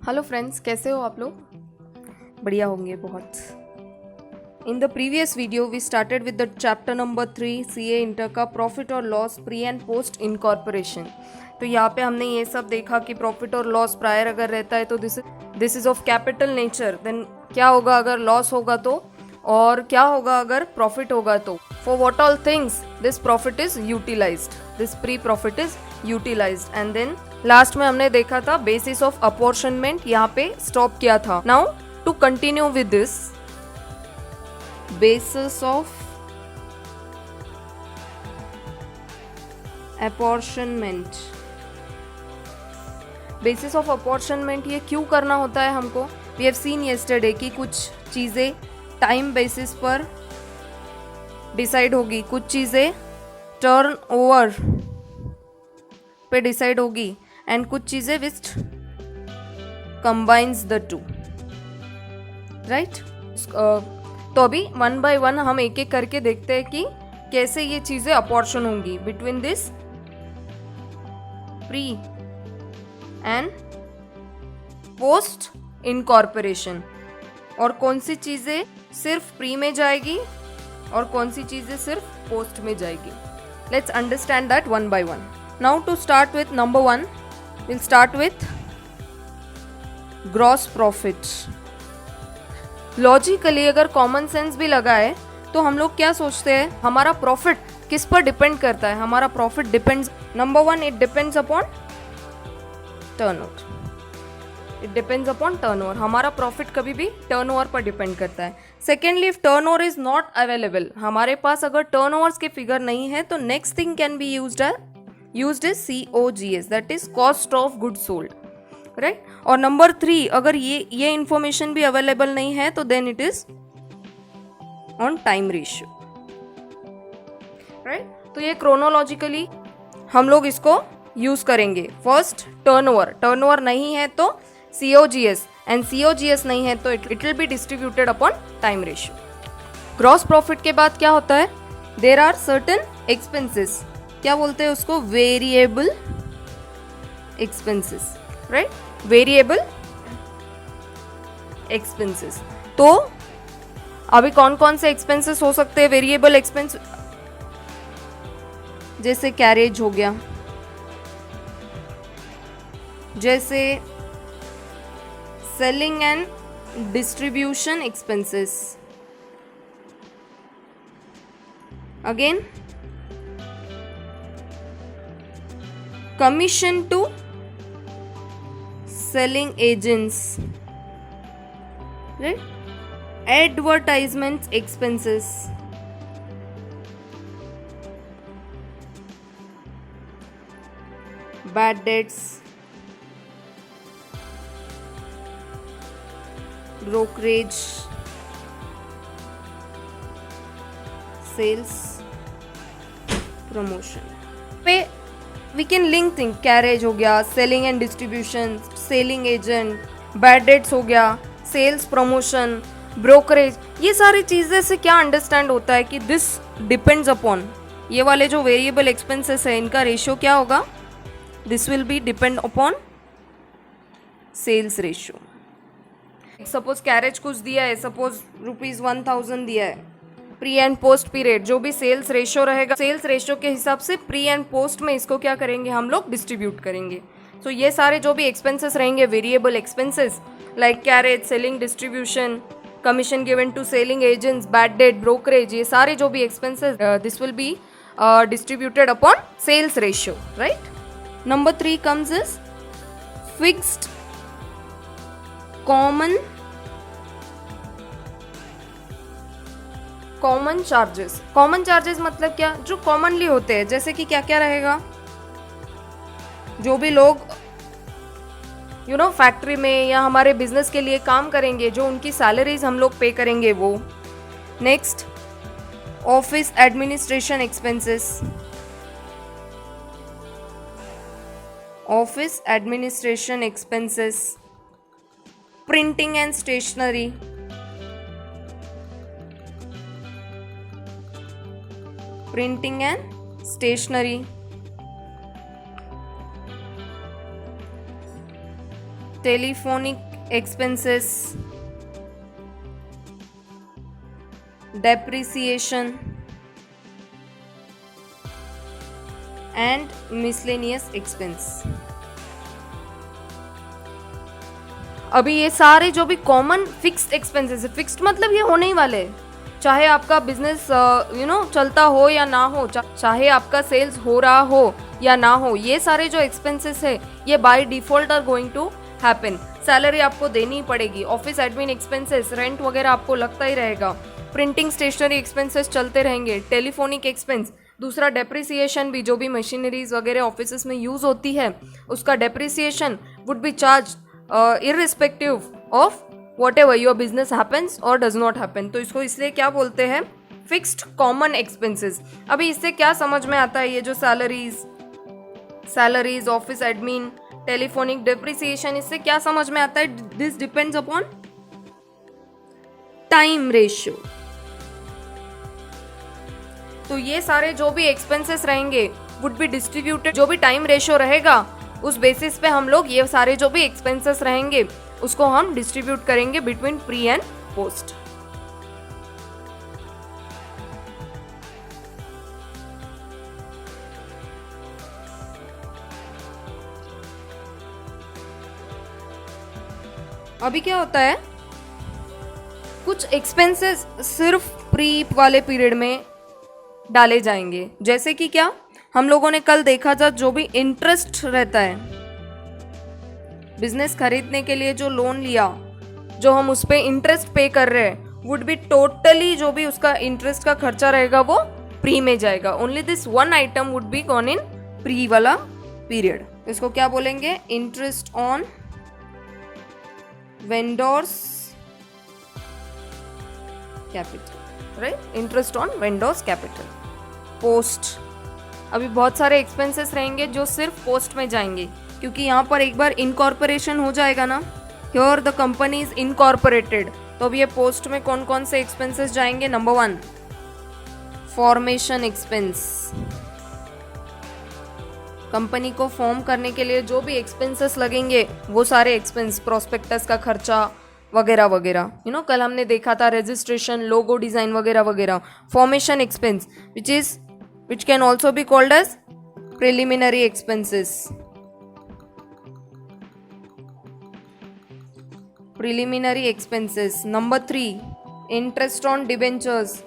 Hello friends, कैसे हो आप लोग? बढ़िया होंगे बहुत। In the previous video we started with the chapter number 3 CA inter का प्रॉफिट और loss pre and post incorporation. तो यहाँ पे हमने ये सब देखा कि प्रॉफिट और लॉस प्रायर अगर रहता है तो this is of capital nature. Then क्या होगा अगर लॉस होगा तो, और क्या होगा अगर प्रॉफिट होगा तो। For what all things this profit is utilized, this pre profit is utilized. And then last में हमने देखा था बेसिस ऑफ अपॉर्शनमेंट, यहाँ पे स्टॉप किया था। Now to continue with this basis of apportionment। Basis of apportionment ये क्यों करना होता है हमको? वी हैव सीन येस्टरडे कि कुछ चीज़ें टाइम बेसिस पर डिसाइड होगी, कुछ चीज़ें टर्न ओवर पे डिसाइड होगी, एंड कुछ चीज़ें विच कंबाइंस द टू, राइट। तो अभी वन बाय वन हम एक एक करके देखते हैं कि कैसे ये चीजें अपॉर्शन होंगी between this pre and post incorporation, और कौन सी चीजें सिर्फ प्री में जाएगी और कौन सी चीजें सिर्फ पोस्ट में जाएगी। Let's understand that one by one. Now to start with number 1, will start with gross profit. Logically अगर कॉमन सेंस भी लगाए तो हम लोग क्या सोचते हैं, हमारा प्रॉफिट किस पर डिपेंड करता है? हमारा profit depends, number 1 it depends upon turnover. It depends upon turnover. हमारा प्रॉफिट कभी भी टर्नओवर पर डिपेंड करता है। Secondly, if turnover is not available, हमारे पास अगर टर्नओवर्स के फिगर नहीं है तो next thing can be used is COGS, that is cost of good sold, right. और नंबर 3, अगर ये इंफॉर्मेशन भी अवेलेबल नहीं है तो then it is on time ratio, right. तो ये क्रोनोलॉजिकली हम लोग इसको यूज करेंगे। फर्स्ट टर्नओवर नहीं है तो COGS, एंड COGS नहीं है तो it will be distributed upon time ratio. Gross profit के बाद क्या होता है? देयर आर सर्टेन एक्सपेंसेस, क्या बोलते हैं उसको? Variable expenses, right, variable expenses. तो अभी कौन कौन से एक्सपेंसेस हो सकते हैं वेरिएबल एक्सपेंस? जैसे कैरेज हो गया, जैसे selling and distribution expenses, again commission to selling agents, right? Advertisements expenses, bad debts, brokerage, sales, promotion। पे we can link thing, carriage हो गया, selling and distribution, selling agent, bad debts हो गया, sales promotion, brokerage. ये सारी चीज़ें से क्या अंडरस्टैंड होता है कि दिस डिपेंड्स अपॉन, ये वाले जो वेरिएबल एक्सपेंसेस है इनका रेशियो क्या होगा? This will be depend upon sales ratio. Suppose carriage कुछ दिया है, सपोज ₹1000 दिया है, प्री एंड पोस्ट पीरियड, जो भी सेल्स रेशियो रहेगा, सेल्स रेशियो के हिसाब से प्री एंड पोस्ट में इसको क्या करेंगे हम लोग? डिस्ट्रीब्यूट करेंगे। सो ये सारे जो भी एक्सपेंसेस रहेंगे variable expenses like carriage, selling, distribution, commission given to selling agents, bad debt, brokerage, ये सारे जो भी expenses this will be distributed upon sales ratio, right. Number 3 comes is fixed common charges. Common charges मतलब क्या? जो commonly होते हैं, जैसे कि क्या क्या रहेगा? जो भी लोग फैक्ट्री में या हमारे बिजनेस के लिए काम करेंगे, जो उनकी सैलरीज हम लोग पे करेंगे वो। Next, office administration expenses, office administration expenses, printing and stationery, printing and stationery, telephonic expenses, depreciation and miscellaneous expense. अभी ये सारे जो भी कॉमन फिक्स्ड एक्सपेंसेस है, फिक्स्ड मतलब ये होने ही वाले, चाहे आपका बिजनेस चलता हो या ना हो, चाहे आपका सेल्स हो रहा हो या ना हो, ये सारे जो एक्सपेंसेस है ये by default are going to happen. Salary आपको देनी ही पड़ेगी, ऑफिस एडमिन एक्सपेंसेस, रेंट वगैरह आपको लगता ही रहेगा, प्रिंटिंग स्टेशनरी एक्सपेंसेस चलते रहेंगे, टेलीफोनिक एक्सपेंस, दूसरा डेप्रिसिएशन भी, जो भी मशीनरीज वगैरह ऑफिस में यूज होती है उसका depreciation would be charge irrespective of whatever your business happens or does not happen। तो इसको इसलिए क्या बोलते हैं, फिक्स्ड कॉमन एक्सपेंसेस। अभी इससे क्या समझ में आता है, ये जो salaries, office admin, telephonic, depreciation, इससे क्या समझ में आता है, this depends upon time ratio. तो ये सारे जो भी एक्सपेंसेस रहेंगे वुड बी डिस्ट्रीब्यूटेड, जो भी टाइम रेशियो रहेगा उस बेसिस पे हम लोग ये सारे जो भी एक्सपेंसेस रहेंगे उसको हम डिस्ट्रीब्यूट करेंगे बिटवीन प्री एंड पोस्ट। अभी क्या होता है, कुछ एक्सपेंसेस सिर्फ प्री वाले पीरियड में डाले जाएंगे, जैसे कि क्या हम लोगों ने कल देखा था, जो भी इंटरेस्ट रहता है, बिजनेस खरीदने के लिए जो लोन लिया, जो हम उस पे इंटरेस्ट पे कर रहे हैं, वुड बी टोटली जो भी उसका इंटरेस्ट का खर्चा रहेगा वो प्री में जाएगा। Only this one item would be gone in pre वाला पीरियड। इसको क्या बोलेंगे, interest on vendors capital, right, interest on vendors capital. Post, अभी बहुत सारे एक्सपेंसेस रहेंगे जो सिर्फ पोस्ट में जाएंगे, क्योंकि यहाँ पर एक बार इनकॉर्पोरेशन हो जाएगा ना, here the company is incorporated, तो अब ये पोस्ट में कौन कौन से एक्सपेंसेस जाएंगे। नंबर 1 फॉर्मेशन एक्सपेंस, कंपनी को फॉर्म करने के लिए जो भी एक्सपेंसेस लगेंगे वो सारे एक्सपेंस, प्रोस्पेक्टस का खर्चा वगैरह वगैरह, कल हमने देखा था रजिस्ट्रेशन, लोगो डिजाइन वगैरह वगैरह। Formation expense which can also be called as preliminary expenses, preliminary expenses। Number 3 interest on debentures,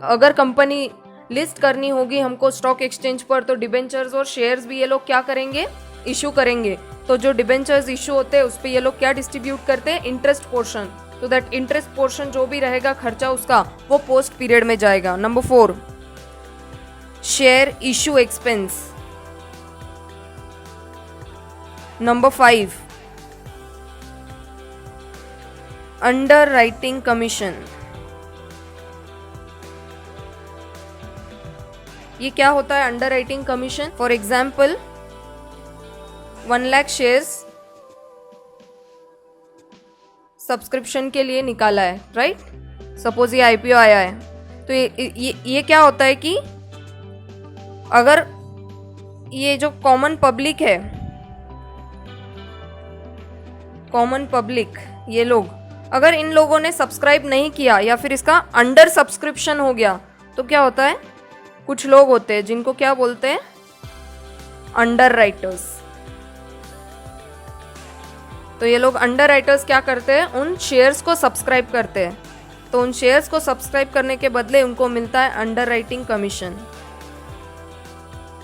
अगर कंपनी लिस्ट करनी होगी हमको स्टॉक एक्सचेंज पर, तो डिबेंचर्स और शेयर्स भी ये लोग क्या करेंगे, इशू करेंगे। तो जो डिबेंचर्स इशू होते हैं उस पर ये लोग क्या डिस्ट्रीब्यूट करते हैं, इंटरेस्ट पोर्शन। तो दैट इंटरेस्ट पोर्शन जो भी रहेगा खर्चा उसका, वो पोस्ट पीरियड में जाएगा। Number 4 share issue expense. Number 5 under writing commission. ये क्या होता है underwriting commission? For example 1 lakh shares subscription के लिए निकाला है, राइट, सपोज ये आईपीओ आया है, तो ये क्या होता है कि अगर ये जो कॉमन पब्लिक है, कॉमन पब्लिक, ये लोग अगर इन लोगों ने सब्सक्राइब नहीं किया या फिर इसका अंडर सब्सक्रिप्शन हो गया, तो क्या होता है, कुछ लोग होते हैं जिनको क्या बोलते हैं, अंडर राइटर्स। तो ये लोग अंडर राइटर्स क्या करते हैं, उन शेयर्स को सब्सक्राइब करते हैं, तो उन शेयर्स को सब्सक्राइब करने के बदले उनको मिलता है underwriting commission,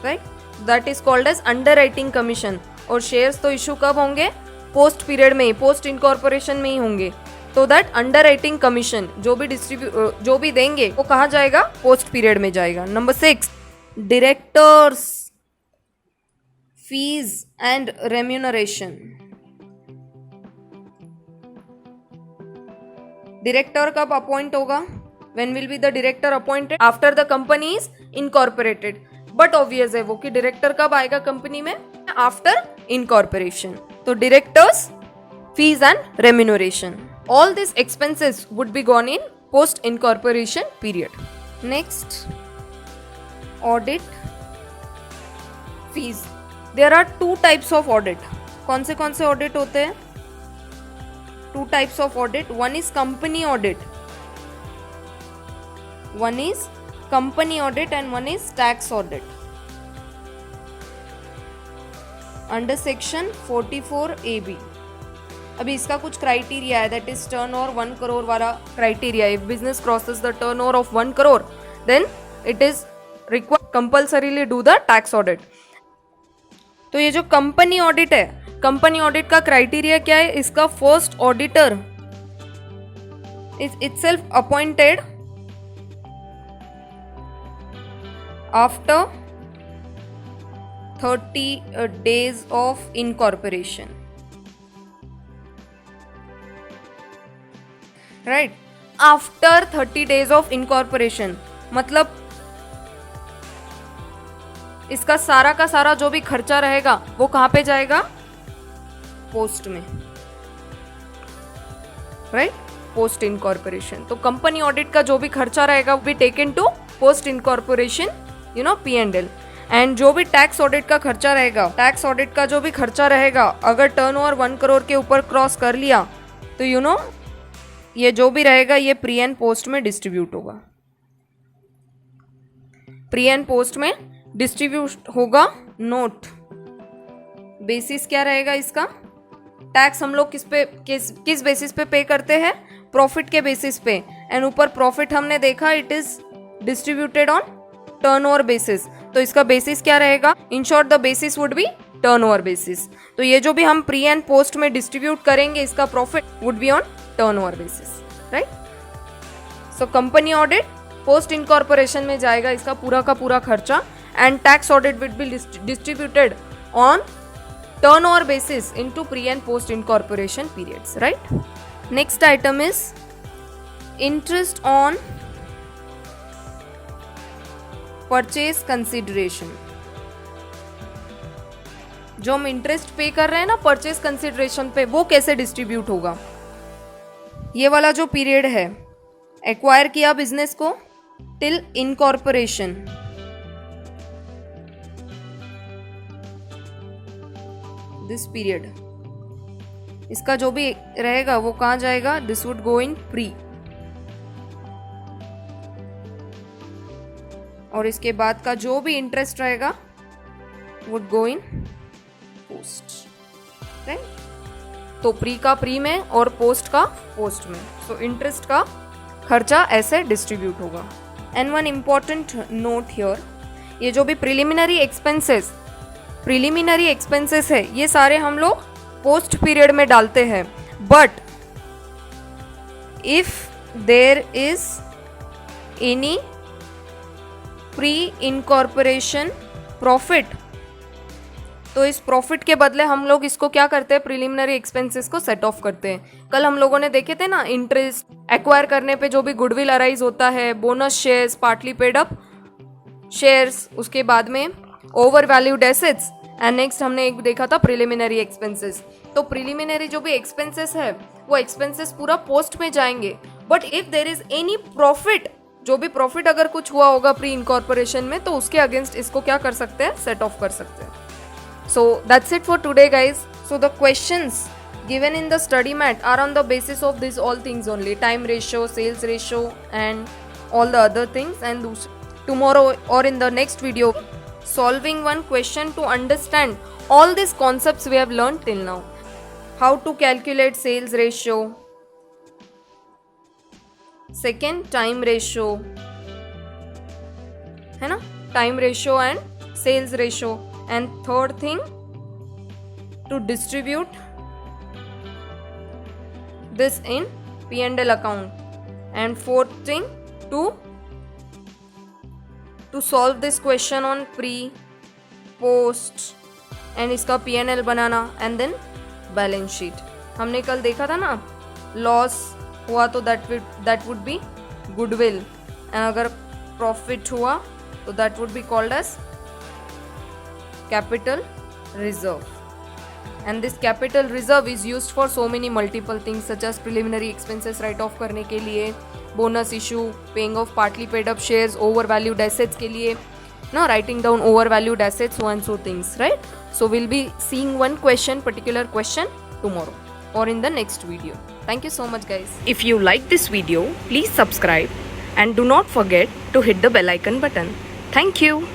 right, that is called as underwriting commission. और शेयर्स तो इशू कब होंगे, पोस्ट पीरियड में ही, पोस्ट इनकॉर्पोरेशन में ही होंगे। तो दैट अंडर राइटिंग कमीशन जो भी देंगे वो कहाँ जाएगा, पोस्ट पीरियड में जाएगा। Number 6 directors fees and remuneration. Director कब अपॉइंट होगा, when will be the director appointed, after the company is incorporated, but obvious है वो कि डायरेक्टर कब आएगा कंपनी में, आफ्टर इनकॉर्पोरेशन। तो directors fees and remuneration, all these expenses would be gone in post incorporation period. Next, audit fees। There are two types of audit. कौन से audit होते हैं? Two types of audit. One is company audit, one is company audit and one is tax audit. Under section 44AB. अभी इसका कुछ criteria है, that is turnover 1 crore वाला criteria. If business crosses the turnover of 1 crore then it is required compulsorily do the tax audit. तो ये जो company audit है, company audit का क्राइटेरिया क्या है? इसका first auditor is itself appointed after 30 days of incorporation. Right? After 30 days of incorporation. मतलब इसका सारा का सारा जो भी खर्चा रहेगा वो कहाँ पे जाएगा? पोस्ट में. राइट? Post incorporation. तो कंपनी ऑडिट का जो भी खर्चा रहेगा वो भी taken to post incorporation, you know, P&L. And जो भी टैक्स ऑडिट का खर्चा रहेगा, टैक्स ऑडिट का जो भी खर्चा रहेगा, अगर टर्नओवर 1 करोड़ के ऊपर क्रॉस कर लिया तो यू नो ये जो भी रहेगा ये प्री एंड पोस्ट में डिस्ट्रीब्यूट होगा. प्री एंड पोस्ट में डिस्ट्रीब्यूट होगा. नोट बेसिस क्या रहेगा इसका? टैक्स हम लोग किस बेसिस पे करते हैं? प्रॉफिट के बेसिस पे. एंड ऊपर प्रॉफिट हमने देखा it is distributed on turnover basis. तो इसका बेसिस क्या रहेगा? In short the basis would be turnover basis. तो ये जो भी हम प्री एंड पोस्ट में डिस्ट्रीब्यूट करेंगे इसका profit would be on turnover basis. Right? So company audit post incorporation में जाएगा इसका पूरा का पूरा खर्चा. And tax audit will be distributed on turnover basis into pre and post incorporation periods. Right? Next item is interest on purchase consideration. जो हम interest पे कर रहे हैं ना परचेज कंसिडरेशन पे, वो कैसे डिस्ट्रीब्यूट होगा? ये वाला जो पीरियड है, एक्वायर किया बिजनेस को टिल इनकॉर्पोरेशन, दिस पीरियड, इसका जो भी रहेगा वो कहाँ जाएगा? This would go in pre. और इसके बाद का जो भी इंटरेस्ट रहेगा would go in post. Right? तो प्री का प्री में और पोस्ट का पोस्ट में. सो इंटरेस्ट का खर्चा ऐसे डिस्ट्रीब्यूट होगा. And one important note here, ये जो भी प्रिलिमिनरी एक्सपेंसेस है ये सारे हम लोग पोस्ट पीरियड में डालते हैं. But if there is any pre incorporation profit, तो इस प्रॉफिट के बदले हम लोग इसको क्या करते हैं? प्रिलिमिनरी एक्सपेंसेस को सेट ऑफ करते हैं. कल हम लोगों ने देखे थे ना, इंटरेस्ट एक्वायर करने पे जो भी गुडविल अराइज होता है, bonus shares, partly paid up shares, उसके बाद में over valued assets, and next हमने एक देखा था प्रिलिमिनरी एक्सपेंसेस. तो प्रिलिमिनरी जो भी एक्सपेंसेस है वो एक्सपेंसेस पूरा पोस्ट में जाएंगे. But if there is any profit, जो भी प्रॉफिट अगर कुछ हुआ होगा प्री इनकॉर्पोरेशन में, तो उसके अगेंस्ट इसको क्या कर सकते हैं? सेट ऑफ कर सकते हैं. So that's it for today, guys. So the questions given in the study mat are on the basis of these all things only: time ratio, sales ratio, and all the other things. And tomorrow or in the next video, solving one question to understand all these concepts we have learned till now. How to calculate sales ratio, second time ratio, है ना, time ratio and sales ratio. And third thing, to distribute this in P&L account. And fourth thing, to solve this question on pre, post, and इसका P&L banana, and then balance sheet. हमने कल देखा था ना, loss हुआ तो that would be goodwill, and अगर profit हुआ तो that would be called as capital reserve. And this capital reserve is used for so many multiple things such as preliminary expenses write off करने के लिए, bonus issue, paying off partly paid up shares, over valued assets के लिए, no, writing down overvalued assets, so and so things, right? So we'll be seeing one particular question tomorrow or in the next video. Thank you so much, guys. If you like this video, please subscribe and do not forget to hit the bell icon button. Thank you.